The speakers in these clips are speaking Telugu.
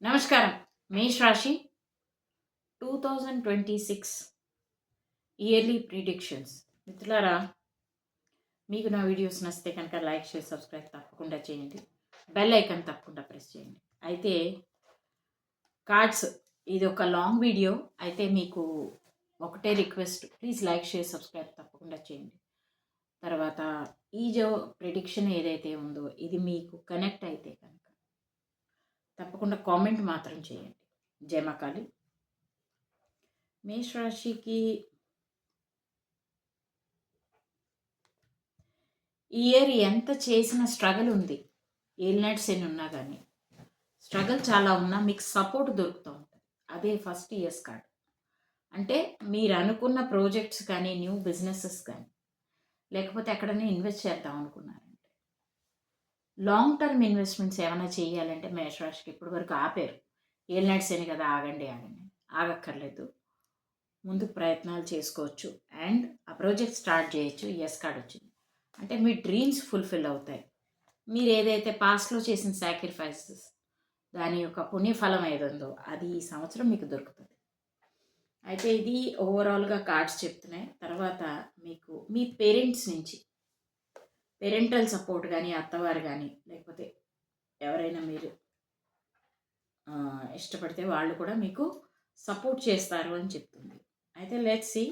నమస్కారం. మేష్ రాశి 2026 ఇయర్లీ ప్రిడిక్షన్స్. మిత్రులారా, మీకు నా వీడియోస్ నచ్చితే కనుక లైక్, షేర్, సబ్స్క్రైబ్ తప్పకుండా చేయండి. బెల్ ఐకాన్ తప్పకుండా ప్రెస్ చేయండి. అయితే కార్డ్స్ ఇది ఒక లాంగ్ వీడియో. అయితే మీకు ఒకటే request, please like, share, subscribe తప్పకుండా చేయండి. తర్వాత ఈ ప్రిడిక్షన్ ఏదైతే ఉందో ఇది మీకు కనెక్ట్ అయితే కనుక తప్పకుండా కామెంట్ మాత్రం చేయండి. జయమాకాళి. మేష రాశికి ఇయర్ ఎంత చేసిన స్ట్రగుల్ ఉంది. ఏలినాట్స్ ఎన్ని ఉన్నా కానీ స్ట్రగుల్ చాలా ఉన్నా మీకు సపోర్ట్ దొరుకుతూ ఉంటుంది. అదే ఫస్ట్ ఇయర్స్ కార్డ్. అంటే మీరు అనుకున్న ప్రాజెక్ట్స్ కానీ, న్యూ బిజినెసెస్ కానీ, లేకపోతే ఎక్కడైనా ఇన్వెస్ట్ చేద్దాం అనుకున్నారంటే, లాంగ్ టర్మ్ ఇన్వెస్ట్మెంట్స్ ఏమైనా చేయాలంటే మేషరాశికి ఇప్పటి వరకు ఆపారు. ఏలినాట్స్ అని కదా, ఆగండి ఆగక్కర్లేదు. ముందుకు ప్రయత్నాలు చేసుకోవచ్చు అండ్ ఆ ప్రాజెక్ట్ స్టార్ట్ చేయొచ్చు. ఎస్ కార్డ్ వచ్చింది అంటే మీ డ్రీమ్స్ ఫుల్ఫిల్ అవుతాయి. మీరు ఏదైతే పాస్ట్లో చేసిన సాక్రిఫైసెస్ దాని యొక్క పుణ్యఫలం ఏదుందో అది ఈ సంవత్సరం మీకు దొరుకుతుంది. అయితే ఇది ఓవరాల్గా కార్డ్స్ చెప్తున్నాయి. తర్వాత మీకు మీ పేరెంట్స్ నుంచి పేరెంటల్ సపోర్ట్ కానీ, అత్తవారు కానీ, లేకపోతే ఎవరైనా మీరు ఇష్టపడితే వాళ్ళు కూడా మీకు సపోర్ట్ చేస్తారు అని చెప్తుంది. అయితే లెట్స్ సీ.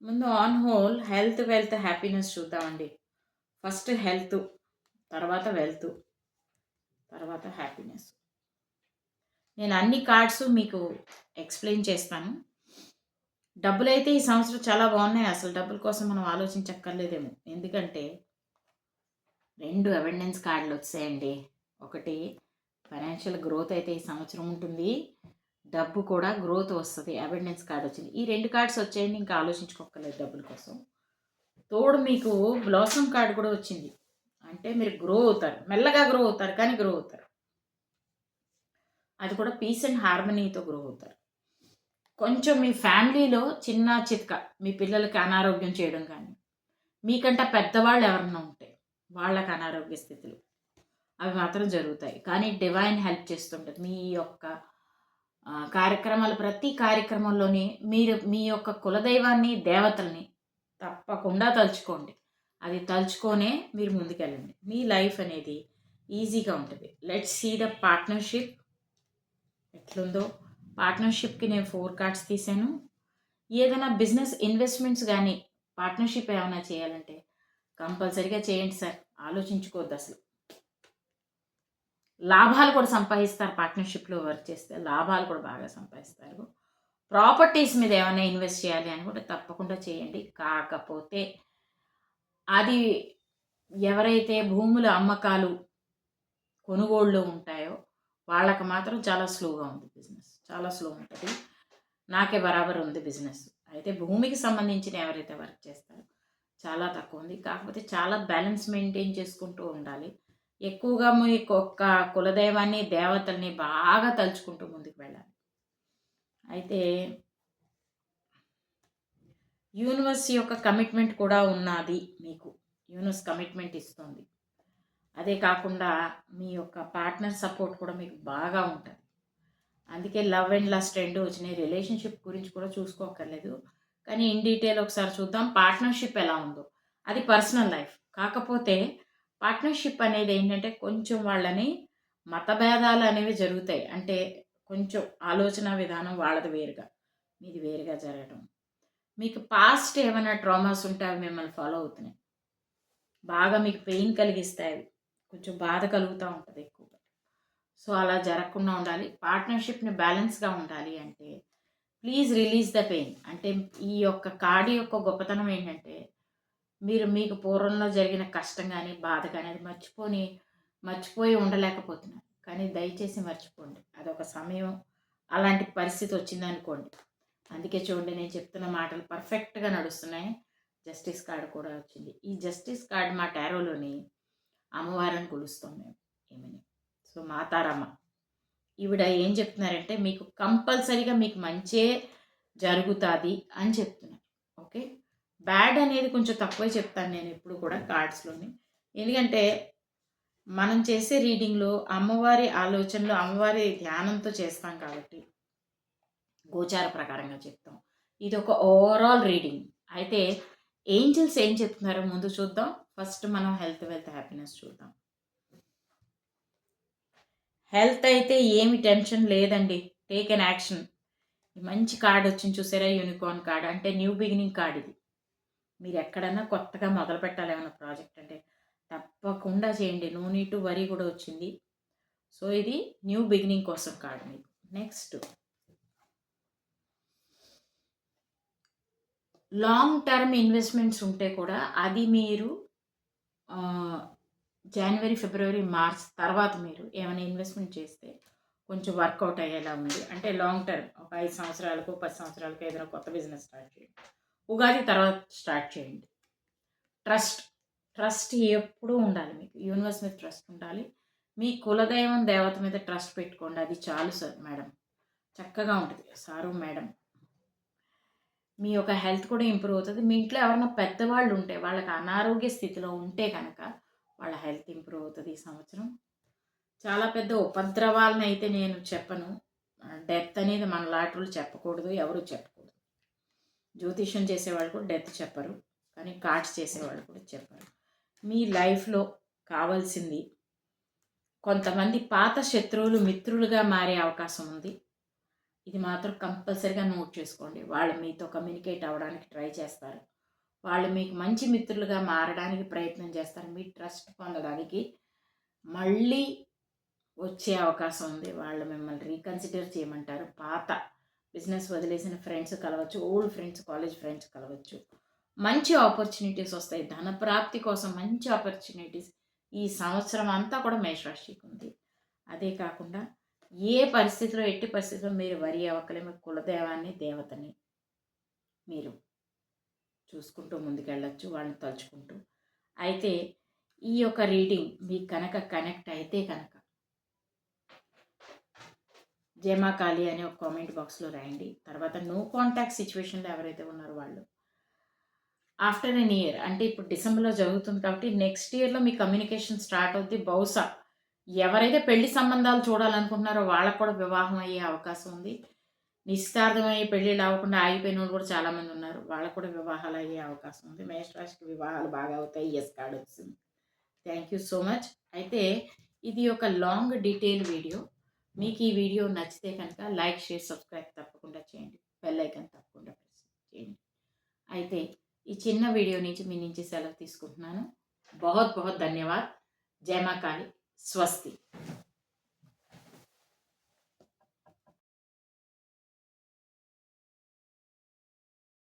ముందు on whole health, wealth, happiness చూద్దామండి. ఫస్ట్ హెల్త్, తర్వాత వెల్త్, తర్వాత హ్యాపీనెస్. నేను అన్ని కార్డ్స్ మీకు ఎక్స్ప్లెయిన్ చేస్తాను. డబ్బులు అయితే ఈ సంవత్సరం చాలా బాగున్నాయి. అసలు డబ్బుల కోసం మనం ఆలోచించక్కర్లేదేమో. ఎందుకంటే 2 అబెండెన్స్ కార్డులు వచ్చాయండి. ఒకటి ఫైనాన్షియల్ గ్రోత్ అయితే ఈ సంవత్సరం ఉంటుంది, డబ్బు కూడా గ్రోత్ వస్తుంది. అబెండెన్స్ కార్డ్ వచ్చింది. ఈ 2 కార్డ్స్ వచ్చేయండి, ఇంకా ఆలోచించుకోక్కర్లేదు డబ్బుల కోసం. తోడు మీకు బ్లాసమ్ కార్డ్ కూడా వచ్చింది. అంటే మీరు గ్రో అవుతారు, మెల్లగా గ్రో అవుతారు, కానీ గ్రో అవుతారు. అది కూడా పీస్ అండ్ హార్మనీతో గ్రో అవుతారు. కొంచెం మీ ఫ్యామిలీలో చిన్న చిత్క, మీ పిల్లలకి అనారోగ్యం చేయడం కానీ, మీకంటే పెద్దవాళ్ళు ఎవరన్నా ఉంటే వాళ్ళకి అనారోగ్య స్థితులు అవి మాత్రం జరుగుతాయి. కానీ డివైన్ హెల్ప్ చేస్తుంటుంది. మీ యొక్క కార్యక్రమాలు, ప్రతి కార్యక్రమంలోని మీరు మీ యొక్క కులదైవాన్ని, దేవతల్ని తప్పకుండా తలుచుకోండి. అది తలుచుకొనే మీరు ముందుకెళ్ళండి. మీ లైఫ్ అనేది ఈజీగా ఉంటుంది. లెట్స్ సీ ద పార్ట్నర్షిప్ ఎట్లుందో. పార్ట్నర్షిప్కి నేను 4 కార్డ్స్ తీసాను. ఏదైనా బిజినెస్ ఇన్వెస్ట్మెంట్స్ కానీ, పార్ట్నర్షిప్ ఏమైనా చేయాలంటే కంపల్సరీగా చేయండి సార్. ఆలోచించుకోవద్దు అసలు. లాభాలు కూడా సంపాదిస్తారు. పార్ట్నర్షిప్లో వర్క్ చేస్తే లాభాలు కూడా బాగా సంపాదిస్తారు. ప్రాపర్టీస్ మీద ఏమైనా ఇన్వెస్ట్ చేయాలి అని కూడా తప్పకుండా చేయండి. కాకపోతే అది ఎవరైతే భూముల అమ్మకాలు, కొనుగోళ్ళు ఉంటాయో వాళ్ళకి మాత్రం చాలా స్లోగా ఉంది బిజినెస్. చాలా స్లో ఉంటుంది. నాకే బరాబర్ ఉంది బిజినెస్. అయితే భూమికి సంబంధించిన ఎవరైతే వర్క్ చేస్తారో చాలా తక్కువ ఉంది. కాకపోతే చాలా బ్యాలెన్స్ మెయింటైన్ చేసుకుంటూ ఉండాలి. ఎక్కువగా మీకు ఒక్క కులదైవాన్ని, దేవతల్ని బాగా తలుచుకుంటూ ముందుకు వెళ్ళాలి. అయితే యూనివర్స్ యొక్క కమిట్మెంట్ కూడా ఉన్నది మీకు. యూనివర్స్ కమిట్మెంట్ ఇస్తుంది. అదే కాకుండా మీ యొక్క పార్ట్నర్ సపోర్ట్ కూడా మీకు బాగా ఉంటుంది. అందుకే లవ్ అండ్ లస్ట్ 2 వచ్చినాయి. రిలేషన్షిప్ గురించి కూడా చూసుకోక్కర్లేదు. కానీ ఇన్ డీటెయిల్ ఒకసారి చూద్దాం. పార్ట్నర్షిప్ ఎలా ఉందో అది పర్సనల్ లైఫ్. కాకపోతే పార్ట్నర్షిప్ అనేది ఏంటంటే కొంచెం వాళ్ళని మతభేదాలు అనేవి జరుగుతాయి. అంటే కొంచెం ఆలోచన విధానం వాళ్ళది వేరుగా, మీది వేరుగా జరగటం. మీకు పాస్ట్ ఏమైనా ట్రామాస్ ఉంటే అవి మిమ్మల్ని ఫాలో అవుతున్నాయి. బాగా మీకు పెయిన్ కలిగిస్తాయి. కొంచెం బాధ కలుగుతూ ఉంటుంది ఎక్కువగా. సో అలా జరగకుండా ఉండాలి. పార్ట్నర్షిప్ని బ్యాలెన్స్గా ఉండాలి అంటే ప్లీజ్ రిలీజ్ ద పెయిన్. అంటే ఈ యొక్క కార్డు యొక్క గొప్పతనం ఏంటంటే మీకు పూర్వంలో జరిగిన కష్టం కానీ, బాధ కానీ అది మర్చిపోయి ఉండలేకపోతున్నారు. కానీ దయచేసి మర్చిపోండి. అదొక సమయం, అలాంటి పరిస్థితి వచ్చిందనుకోండి. అందుకే చూడండి, నేను చెప్తున్న మాటలు పర్ఫెక్ట్గా నడుస్తున్నాయి. జస్టిస్ కార్డు కూడా వచ్చింది. ఈ జస్టిస్ కార్డు మా టారోలోని అమ్మవారిని కొలుస్తాం మేము. ఏమని? సో మాతారమ్మ ఈవిడ ఏం చెప్తున్నారంటే మీకు కంపల్సరీగా మీకు మంచే జరుగుతుంది అని చెప్తున్నారు. ఓకే, బ్యాడ్ అనేది కొంచెం తక్కువే చెప్తాను నేను ఎప్పుడు కూడా కార్డ్స్లోని. ఎందుకంటే మనం చేసే రీడింగ్లో అమ్మవారి ఆలోచనలు, అమ్మవారి ధ్యానంతో చేస్తాం కాబట్టి గోచార ప్రకారంగా చెప్తాం. ఇది ఒక ఓవరాల్ రీడింగ్. అయితే ఏంజెల్స్ ఏం చెప్తున్నారో ముందు చూద్దాం. ఫస్ట్ మనం హెల్త్, వెల్త్, హ్యాపీనెస్ చూద్దాం. హెల్త్ అయితే ఏమి టెన్షన్ లేదండి. Take an action. మంచి కార్డ్ వచ్చింది చూసారా, యూనికార్న్ కార్డ్. అంటే న్యూ బిగినింగ్ కార్డ్ ఇది. మీరు ఎక్కడన్నా కొత్తగా మొదలు పెట్టాలి ఏమన్నా ప్రాజెక్ట్ అంటే తప్పకుండా చేయండి. నో నీడ్ టు వరీ కూడా వచ్చింది. సో ఇది న్యూ బిగినింగ్ కోసం కార్డ్ మీకు. నెక్స్ట్ లాంగ్ టర్మ్ ఇన్వెస్ట్మెంట్స్ ఉంటే కూడా అది మీరు జనవరి, ఫిబ్రవరి, మార్చ్ తర్వాత మీరు ఏమైనా ఇన్వెస్ట్మెంట్ చేస్తే కొంచెం వర్కౌట్ అయ్యేలా ఉంది. అంటే లాంగ్ టర్మ్ ఒక 5 సంవత్సరాలకు 10 సంవత్సరాలకు ఏదైనా కొత్త బిజినెస్ స్టార్ట్ చేయండి. ఉగాది తర్వాత స్టార్ట్ చేయండి. ట్రస్ట్ ఎప్పుడూ ఉండాలి మీకు. యూనివర్స్ మీద ట్రస్ట్ ఉండాలి. మీ కులదైవం దేవత మీద ట్రస్ట్ పెట్టుకోండి. అది చాలు సార్ మేడం, చక్కగా ఉంటుంది. సారు మేడం, మీ యొక్క హెల్త్ కూడా ఇంప్రూవ్ అవుతుంది. మీ ఇంట్లో ఎవరైనా పెద్దవాళ్ళు ఉంటే వాళ్ళకి అనారోగ్య స్థితిలో ఉంటే కనుక వాళ్ళ హెల్త్ ఇంప్రూవ్ అవుతుంది ఈ సంవత్సరం. చాలా పెద్ద ఉపద్రవాలను అయితే నేను చెప్పను. డెత్ అనేది మన లాటరులు చెప్పకూడదు, ఎవరు చెప్పకూడదు. జ్యోతిష్యం చేసేవాళ్ళు కూడా డెత్ చెప్పరు, కానీ కార్డ్స్ చేసేవాళ్ళు కూడా చెప్పరు. మీ లైఫ్లో కావాల్సింది కొంతమంది పాత శత్రువులు మిత్రులుగా మారే అవకాశం ఉంది. ఇది మాత్రం కంపల్సరీగా నోట్ చేసుకోండి. వాళ్ళు మీతో కమ్యూనికేట్ అవ్వడానికి ట్రై చేస్తారు. వాళ్ళు మీకు మంచి మిత్రులుగా మారడానికి ప్రయత్నం చేస్తారు. మీ ట్రస్ట్ పొందడానికి మళ్ళీ వచ్చే అవకాశం ఉంది. వాళ్ళు మిమ్మల్ని రీకన్సిడర్ చేయమంటారు. పాత బిజినెస్ వదిలేసిన ఫ్రెండ్స్ కలవచ్చు, ఓల్డ్ ఫ్రెండ్స్, కాలేజ్ ఫ్రెండ్స్ కలవచ్చు. మంచి ఆపర్చునిటీస్ వస్తాయి. ధన ప్రాప్తి కోసం మంచి ఆపర్చునిటీస్ ఈ సంవత్సరం అంతా కూడా మేషరాశికి ఉంది. అదే కాకుండా ఏ పరిస్థితిలో, ఎట్టి పరిస్థితిలో మీరు వరి అవ్వకలేము. కులదేవాన్ని, దేవతని మీరు చూసుకుంటూ ముందుకెళ్ళచ్చు, వాళ్ళని తలుచుకుంటూ. అయితే ఈ యొక్క రీడింగ్ మీకు కనుక కనెక్ట్ అయితే కనుక జయమాకాళి అనే ఒక కామెంట్ బాక్స్లో రాయండి. తర్వాత నో కాంటాక్ట్ సిచ్యువేషన్లో ఎవరైతే ఉన్నారో వాళ్ళు ఆఫ్టర్ ఎన్ ఇయర్, అంటే ఇప్పుడు డిసెంబర్లో జరుగుతుంది కాబట్టి నెక్స్ట్ ఇయర్లో మీ కమ్యూనికేషన్ స్టార్ట్ అవుద్ది. బహుశా ఎవరైతే పెళ్లి సంబంధాలు చూడాలనుకుంటున్నారో వాళ్ళకు కూడా వివాహం అయ్యే అవకాశం ఉంది. నిశ్చితార్థమయ్యే పెళ్ళిళ్ళు అవ్వకుండా ఆగిపోయిన వాళ్ళు కూడా చాలామంది ఉన్నారు. వాళ్ళకు కూడా వివాహాలు అయ్యే అవకాశం ఉంది. మేషరాశికి వివాహాలు బాగా అవుతాయి. ఎస్ కార్డ్ వచ్చింది. Thank you so much. అయితే ఇది ఒక లాంగ్ డీటెయిల్ వీడియో. మీకు ఈ వీడియో నచ్చితే కనుక లైక్, షేర్, సబ్స్క్రైబ్ తప్పకుండా చేయండి. బెల్ ఐకాన్ తప్పకుండా ప్రెస్ చేయండి. అయితే ఈ చిన్న వీడియో నుంచి మీ నుంచి సెలవు తీసుకుంటున్నాను. బహుత్ బహుత్ ధన్యవాద్. జై మాँ काली. స్వస్తి.